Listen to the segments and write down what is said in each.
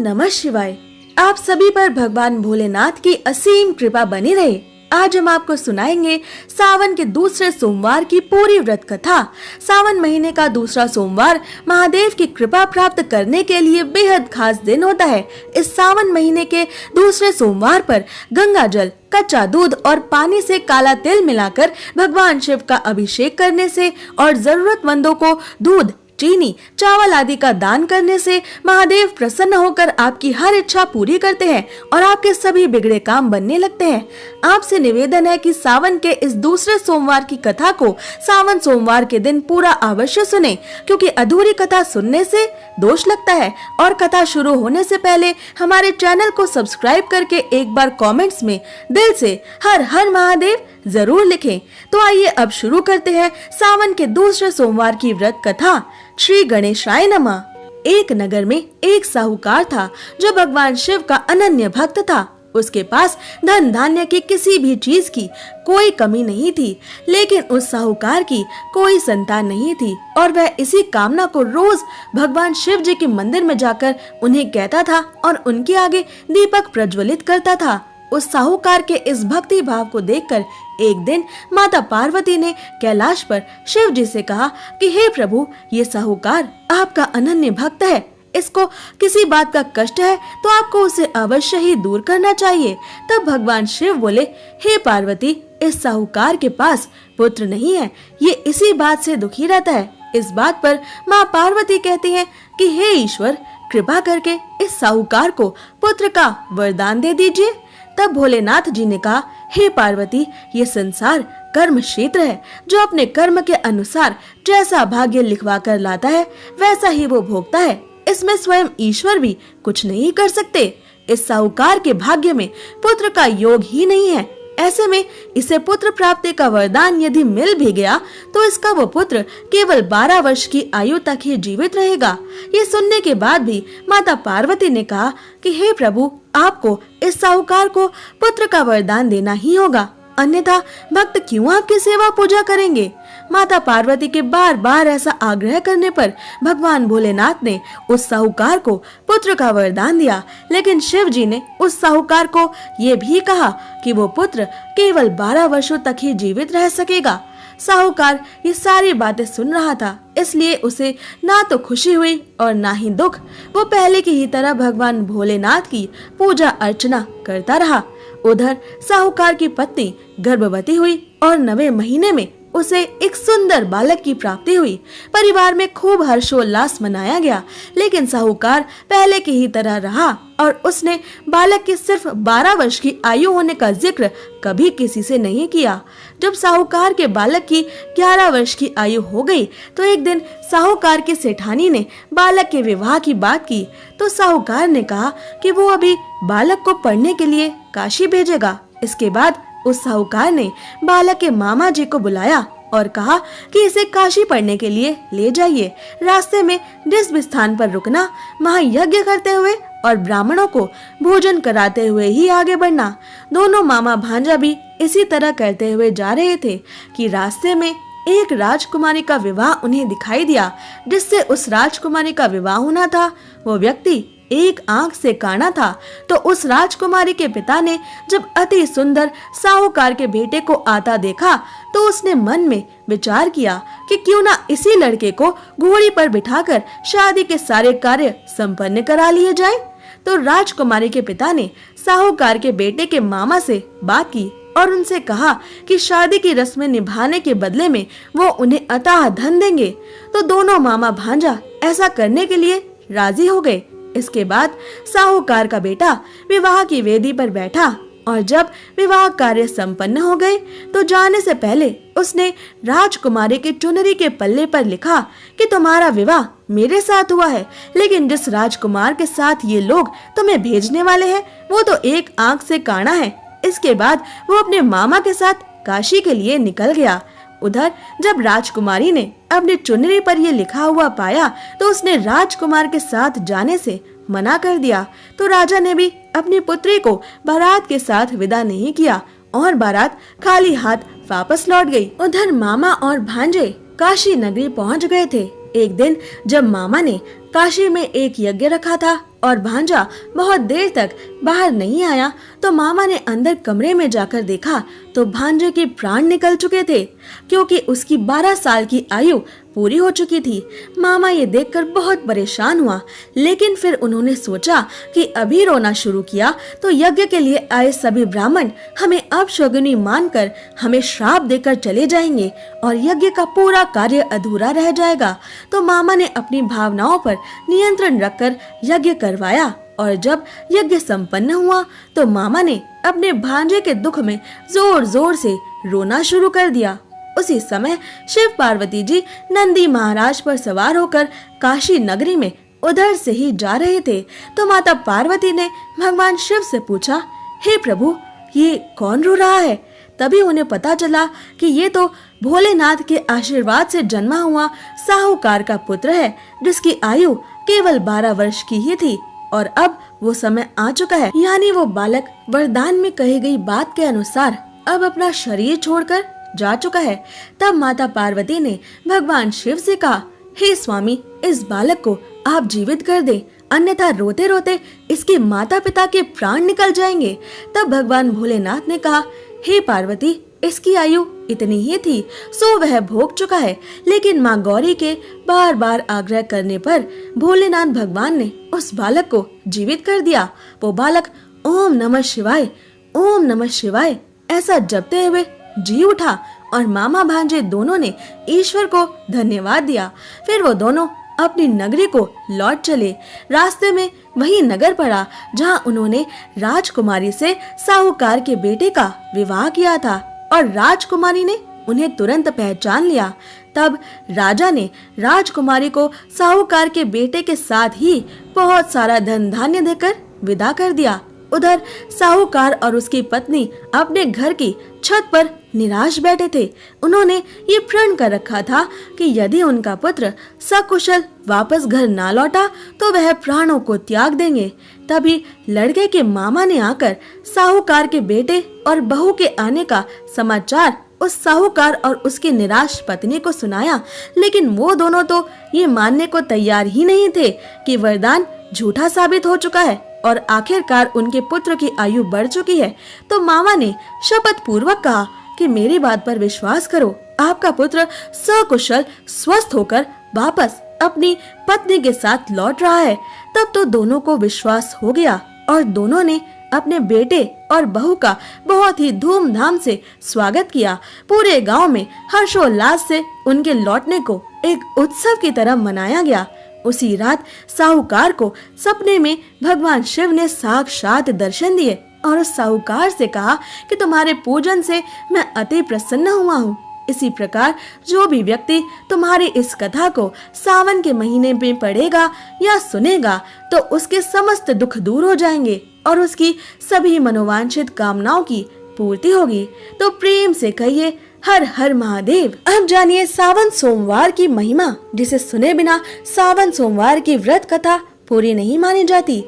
नमः शिवाय। आप सभी पर भगवान भोलेनाथ की असीम कृपा बनी रहे। आज हम आपको सुनाएंगे सावन के दूसरे सोमवार की पूरी व्रत कथा। सावन महीने का दूसरा सोमवार महादेव की कृपा प्राप्त करने के लिए बेहद खास दिन होता है। इस सावन महीने के दूसरे सोमवार पर गंगा जल, कच्चा दूध और पानी से काला तिल मिलाकर भगवान शिव का अभिषेक करने से और जरूरतमंदों को दूध, चीनी, चावल आदि का दान करने से महादेव प्रसन्न होकर आपकी हर इच्छा पूरी करते हैं और आपके सभी बिगड़े काम बनने लगते हैं। आपसे निवेदन है कि सावन के इस दूसरे सोमवार की कथा को सावन सोमवार के दिन पूरा अवश्य सुने, क्योंकि अधूरी कथा सुनने से दोष लगता है। और कथा शुरू होने से पहले हमारे चैनल को सब्सक्राइब करके एक बार कमेंट्स में दिल से हर हर महादेव जरूर लिखें। तो आइए अब शुरू करते हैं सावन के दूसरे सोमवार की व्रत कथा। श्री गणेशाय नमः। एक नगर में एक साहूकार था जो भगवान शिव का अनन्य भक्त था। उसके पास धन धान्य की किसी भी चीज की कोई कमी नहीं थी, लेकिन उस साहूकार की कोई संतान नहीं थी और वह इसी कामना को रोज भगवान शिव जी के मंदिर में जाकर उन्हें कहता था और उनके आगे दीपक प्रज्वलित करता था। उस साहूकार के इस भक्ति भाव को देखकर एक दिन माता पार्वती ने कैलाश पर शिव जी से कहा कि हे प्रभु, ये साहूकार आपका अनन्य भक्त है। इसको किसी बात का कष्ट है तो आपको उसे अवश्य ही दूर करना चाहिए। तब भगवान शिव बोले, हे पार्वती, इस साहूकार के पास पुत्र नहीं है, ये इसी बात से दुखी रहता है। इस बात पर माँ पार्वती कहती हैं कि हे ईश्वर, कृपा करके इस साहूकार को पुत्र का वरदान दे दीजिए। तब भोलेनाथ जी ने कहा, हे पार्वती, ये संसार कर्म क्षेत्र है। जो अपने कर्म के अनुसार जैसा भाग्य लिखवा कर लाता है वैसा ही वो भोगता है। इसमें स्वयं ईश्वर भी कुछ नहीं कर सकते। इस साहूकार के भाग्य में पुत्र का योग ही नहीं है। ऐसे में इसे पुत्र प्राप्ति का वरदान यदि मिल भी गया तो इसका वो पुत्र केवल 12 वर्ष की आयु तक ही जीवित रहेगा। ये सुनने के बाद भी माता पार्वती ने कहा कि हे प्रभु, आपको इस साहूकार को पुत्र का वरदान देना ही होगा, अन्यथा भक्त क्यों आपकी सेवा पूजा करेंगे। माता पार्वती के बार बार ऐसा आग्रह करने पर भगवान भोलेनाथ ने उस साहूकार को पुत्र का वरदान दिया, लेकिन शिव जी ने उस साहूकार को ये भी कहा कि वो पुत्र केवल 12 वर्षों तक ही जीवित रह सकेगा। साहूकार ये सारी बातें सुन रहा था, इसलिए उसे ना तो खुशी हुई और ना ही दुख। वो पहले की ही तरह भगवान भोलेनाथ की पूजा अर्चना करता रहा। उधर साहूकार की पत्नी गर्भवती हुई और 9वें महीने में उसे एक सुंदर बालक की प्राप्ति हुई। परिवार में खूब हर्षोल्लास मनाया गया, लेकिन साहूकार पहले की ही तरह रहा और उसने बालक की सिर्फ 12 वर्ष की आयु होने का जिक्र कभी किसी से नहीं किया। जब साहूकार के बालक की 11 वर्ष की आयु हो गई तो एक दिन साहूकार की सेठानी ने बालक के विवाह की बात की, तो साहूकार ने कहा कि वो अभी बालक को पढ़ने के लिए काशी भेजेगा। इसके बाद उस साहूकार ने बालक के मामा जी को बुलाया और कहा कि इसे काशी पढ़ने के लिए ले जाइए। रास्ते में जिस भी स्थान पर रुकना, वहाँ यज्ञ करते हुए और ब्राह्मणों को भोजन कराते हुए ही आगे बढ़ना। दोनों मामा भांजा भी इसी तरह करते हुए जा रहे थे कि रास्ते में एक राजकुमारी का विवाह उन्हें दिखाई दिया। जिससे उस राजकुमारी का विवाह होना था वो व्यक्ति एक आंख से काना था। तो उस राजकुमारी के पिता ने जब अति सुंदर साहूकार के बेटे को आता देखा तो उसने मन में विचार किया कि क्यों ना इसी लड़के को घोड़ी पर बिठाकर शादी के सारे कार्य संपन्न करा लिए जाए। तो राजकुमारी के पिता ने साहूकार के बेटे के मामा से बात की और उनसे कहा कि शादी की रस्में निभाने के बदले में वो उन्हें अथाह धन देंगे। तो दोनों मामा भांजा ऐसा करने के लिए राजी हो गए। इसके बाद साहूकार का बेटा विवाह की वेदी पर बैठा और जब विवाह कार्य संपन्न हो गए तो जाने से पहले उसने राजकुमारी की चुनरी के पल्ले पर लिखा कि तुम्हारा विवाह मेरे साथ हुआ है, लेकिन जिस राजकुमार के साथ ये लोग तुम्हें भेजने वाले हैं वो तो एक आंख से काना है। इसके बाद वो अपने मामा के साथ काशी के लिए निकल गया। उधर जब राजकुमारी ने अपनी चुनरी पर ये लिखा हुआ पाया तो उसने राजकुमार के साथ जाने से मना कर दिया। तो राजा ने भी अपनी पुत्री को बारात के साथ विदा नहीं किया और बारात खाली हाथ वापस लौट गई। उधर मामा और भांजे काशी नगरी पहुंच गए थे। एक दिन जब मामा ने काशी में एक यज्ञ रखा था और भांजा बहुत देर तक बाहर नहीं आया तो मामा ने अंदर कमरे में जाकर देखा तो भांजे के प्राण निकल चुके थे, क्योंकि उसकी 12 साल की आयु पूरी हो चुकी थी। मामा ये देखकर बहुत परेशान हुआ, लेकिन फिर उन्होंने सोचा कि अभी रोना शुरू किया तो यज्ञ के लिए आए सभी ब्राह्मण हमें अपशगुनी मानकर हमें श्राप देकर चले जाएंगे और यज्ञ का पूरा कार्य अधूरा रह जाएगा। तो मामा ने अपनी भावनाओं पर नियंत्रण रखकर यज्ञ करवाया और जब यज्ञ संपन्न हुआ तो मामा ने अपने भांजे के दुख में जोर जोर से रोना शुरू कर दिया। उसी समय शिव पार्वती जी नंदी महाराज पर सवार होकर काशी नगरी में उधर से ही जा रहे थे तो माता पार्वती ने भगवान शिव से पूछा, हे प्रभु, ये कौन रो रहा है? तभी उन्हें पता चला कि ये तो भोलेनाथ के आशीर्वाद से जन्मा हुआ साहूकार का पुत्र है, जिसकी आयु केवल 12 वर्ष की ही थी और अब वो समय आ चुका है, यानी वो बालक वरदान में कही गई बात के अनुसार अब अपना शरीर छोड़कर जा चुका है। तब माता पार्वती ने भगवान शिव से कहा, हे स्वामी, इस बालक को आप जीवित कर दें, अन्यथा रोते रोते इसके माता पिता के प्राण निकल जाएंगे। तब भगवान भोलेनाथ ने कहा, हे पार्वती, इसकी आयु इतनी ही थी सो वह भोग चुका है। लेकिन माँ गौरी के बार बार आग्रह करने पर भोलेनाथ भगवान ने उस बालक को जीवित कर दिया। वो बालक ओम नमः शिवाय, ओम नमः शिवाय ऐसा जपते हुए जी उठा और मामा भांजे दोनों ने ईश्वर को धन्यवाद दिया। फिर वो दोनों अपनी नगरी को लौट चले। रास्ते में वही नगर पड़ा जहां उन्होंने राजकुमारी से साहूकार के बेटे का विवाह किया था और राजकुमारी ने उन्हें तुरंत पहचान लिया। तब राजा ने राजकुमारी को साहूकार के बेटे के साथ ही बहुत सारा धन धान्य देकर विदा कर दिया। उधर साहूकार और उसकी पत्नी अपने घर की छत पर निराश बैठे थे। उन्होंने ये प्रण कर रखा था कि यदि उनका पुत्र सकुशल वापस घर ना लौटा तो वह प्राणों को त्याग देंगे। तभी लड़के के मामा ने आकर साहूकार के बेटे और बहू के आने का समाचार उस साहूकार और उसकी निराश पत्नी को सुनाया, लेकिन वो दोनों तो ये मानने को तैयार ही नहीं थे कि वरदान झूठा साबित हो चुका है और आखिरकार उनके पुत्र की आयु बढ़ चुकी है। तो मामा ने शपथ पूर्वक कहा कि मेरी बात पर विश्वास करो, आपका पुत्र सकुशल स्वस्थ होकर वापस अपनी पत्नी के साथ लौट रहा है। तब तो दोनों को विश्वास हो गया और दोनों ने अपने बेटे और बहू का बहुत ही धूमधाम से स्वागत किया। पूरे गांव में हर्षोल्लास से उनके लौटने को एक उत्सव की तरह मनाया गया। उसी रात साहूकार को सपने में भगवान शिव ने साक्षात दर्शन दिए और उस साहूकार से कहा कि तुम्हारे पूजन से मैं अति प्रसन्न हुआ हूँ। इसी प्रकार जो भी व्यक्ति तुम्हारी इस कथा को सावन के महीने में पढ़ेगा या सुनेगा तो उसके समस्त दुख दूर हो जाएंगे और उसकी सभी मनोवांछित कामनाओं की पूर्ति होगी। तो प्रेम से कहिए हर हर महादेव। अब जानिए सावन सोमवार की महिमा, जिसे सुने बिना सावन सोमवार की व्रत कथा पूरी नहीं मानी जाती।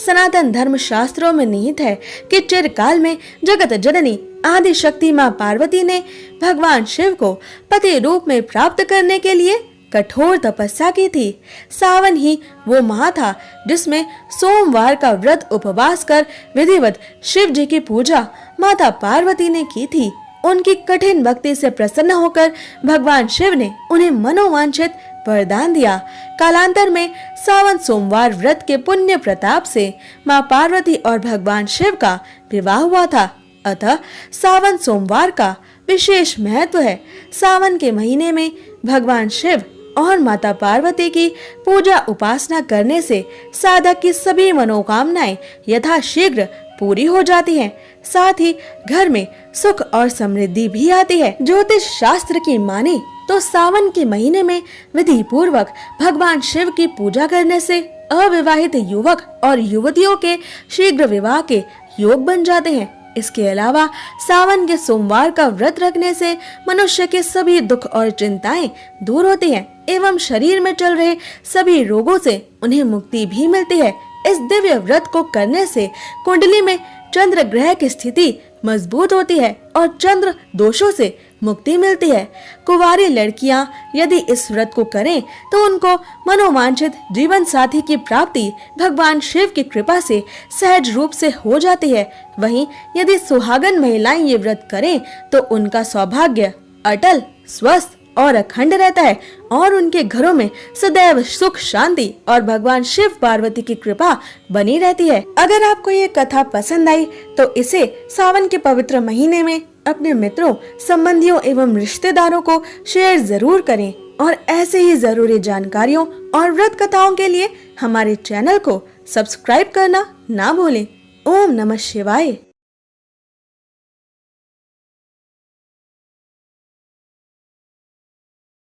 सनातन धर्म शास्त्रों में निहित है कि चिरकाल में जगत जननी आदि शक्ति माँ पार्वती ने भगवान शिव को पति रूप में प्राप्त करने के लिए कठोर तपस्या की थी। सावन ही वो माह था जिसमें सोमवार का व्रत उपवास कर विधिवत शिव जी की पूजा माता पार्वती ने की थी। उनकी कठिन भक्ति से प्रसन्न होकर भगवान शिव ने उन्हें मनोवांछित वरदान दिया। कालांतर में सावन सोमवार व्रत के पुण्य प्रताप से माँ पार्वती और भगवान शिव का विवाह हुआ था। अतः सावन सोमवार का विशेष महत्व है। सावन के महीने में भगवान शिव और माता पार्वती की पूजा उपासना करने से साधक की सभी मनोकामनाएं यथाशीघ्र पूरी हो जाती हैं। साथ ही घर में सुख और समृद्धि भी आती है। ज्योतिष शास्त्र की माने तो सावन के महीने में विधि पूर्वक भगवान शिव की पूजा करने से अविवाहित युवक और युवतियों के शीघ्र विवाह के योग बन जाते हैं। इसके अलावा सावन के सोमवार का व्रत रखने से मनुष्य के सभी दुख और चिंताएं दूर होती हैं एवं शरीर में चल रहे सभी रोगों से उन्हें मुक्ति भी मिलती है। इस दिव्य व्रत को करने से कुंडली में चंद्र ग्रह की स्थिति मजबूत होती है और चंद्र दोषों से मुक्ति मिलती है। कुंवारी लड़कियां यदि इस व्रत को करें तो उनको मनोवांछित जीवन साथी की प्राप्ति भगवान शिव की कृपा से सहज रूप से हो जाती है। वहीं यदि सुहागन महिलाएं ये व्रत करें तो उनका सौभाग्य अटल, स्वस्थ और अखंड रहता है और उनके घरों में सदैव सुख, शांति और भगवान शिव पार्वती की कृपा बनी रहती है। अगर आपको ये कथा पसंद आई तो इसे सावन के पवित्र महीने में अपने मित्रों, संबंधियों एवं रिश्तेदारों को शेयर जरूर करें और ऐसे ही जरूरी जानकारियों और व्रत कथाओं के लिए हमारे चैनल को सब्सक्राइब करना ना भूलें। ओम नमः शिवाय।